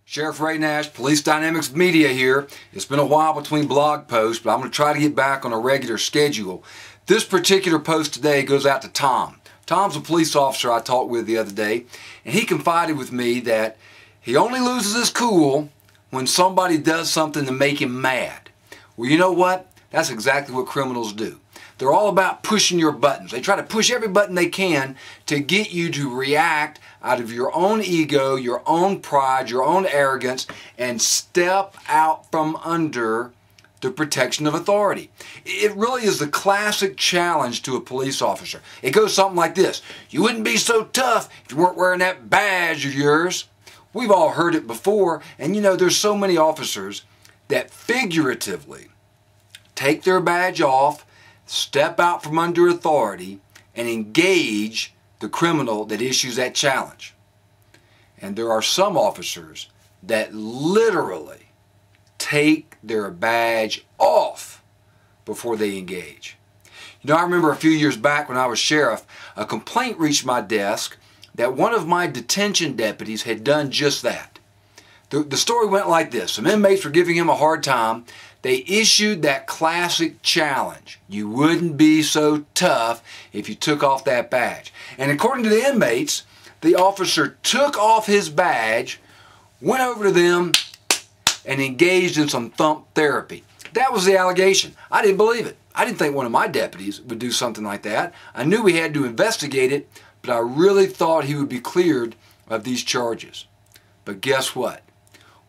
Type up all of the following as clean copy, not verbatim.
Sheriff Ray Nash, Police Dynamics Media here. It's been a while between blog posts, but I'm going to try to get back on a regular schedule. This particular post today goes out to Tom. Tom's a police officer I talked with the other day, and he confided with me that he only loses his cool when somebody does something to make him mad. Well, you know what? That's exactly what criminals do. They're all about pushing your buttons. They try to push every button they can to get you to react out of your own ego, your own pride, your own arrogance, and step out from under the protection of authority. It really is the classic challenge to a police officer. It goes something like this. You wouldn't be so tough if you weren't wearing that badge of yours. We've all heard it before, and you know, there's so many officers that figuratively take their badge off, step out from under authority, and engage the criminal that issues that challenge. And there are some officers that literally take their badge off before they engage. You know, I remember a few years back when I was sheriff, a complaint reached my desk that one of my detention deputies had done just that. The story went like this. Some inmates were giving him a hard time. They issued that classic challenge. You wouldn't be so tough if you took off that badge. And according to the inmates, the officer took off his badge, went over to them, and engaged in some thump therapy. That was the allegation. I didn't believe it. I didn't think one of my deputies would do something like that. I knew we had to investigate it, but I really thought he would be cleared of these charges. But guess what?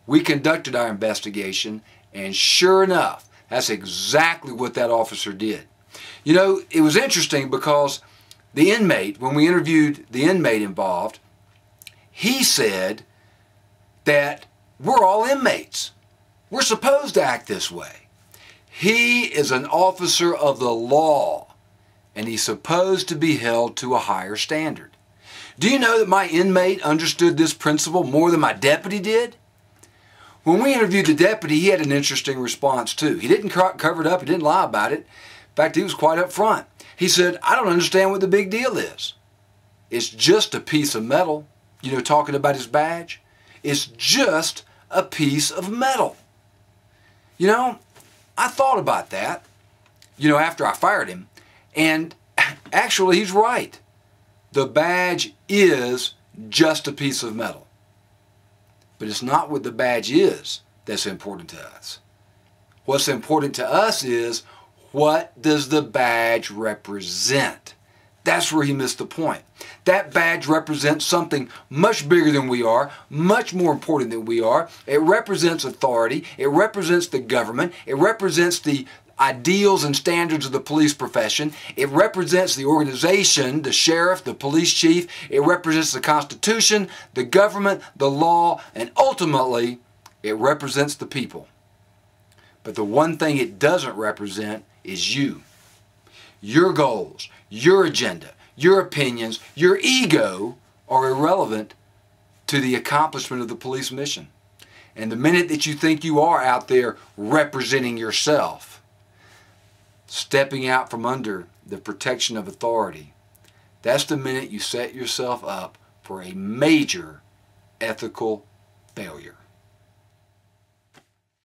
We conducted our investigation, and sure enough, that's exactly what that officer did. You know, it was interesting because the inmate, when we interviewed the inmate involved, he said that we're all inmates. We're supposed to act this way. He is an officer of the law, and he's supposed to be held to a higher standard. Do you know that my inmate understood this principle more than my deputy did? When we interviewed the deputy, he had an interesting response too. He didn't cover it up, he didn't lie about it. In fact, he was quite upfront. He said, I don't understand what the big deal is. It's just a piece of metal. You know, talking about his badge. It's just a piece of metal. You know, I thought about that, you know, after I fired him, and actually he's right. The badge is just a piece of metal. But it's not what the badge is that's important to us. What's important to us is, what does the badge represent? That's where he missed the point. That badge represents something much bigger than we are, much more important than we are. It represents authority. It represents the government. It represents the ideals and standards of the police profession. It represents the organization, the sheriff, the police chief. It represents the Constitution, the government, the law, and ultimately, it represents the people. But the one thing it doesn't represent is you. Your goals, your agenda, your opinions, your ego are irrelevant to the accomplishment of the police mission. And the minute that you think you are out there representing yourself, stepping out from under the protection of authority, that's the minute you set yourself up for a major ethical failure.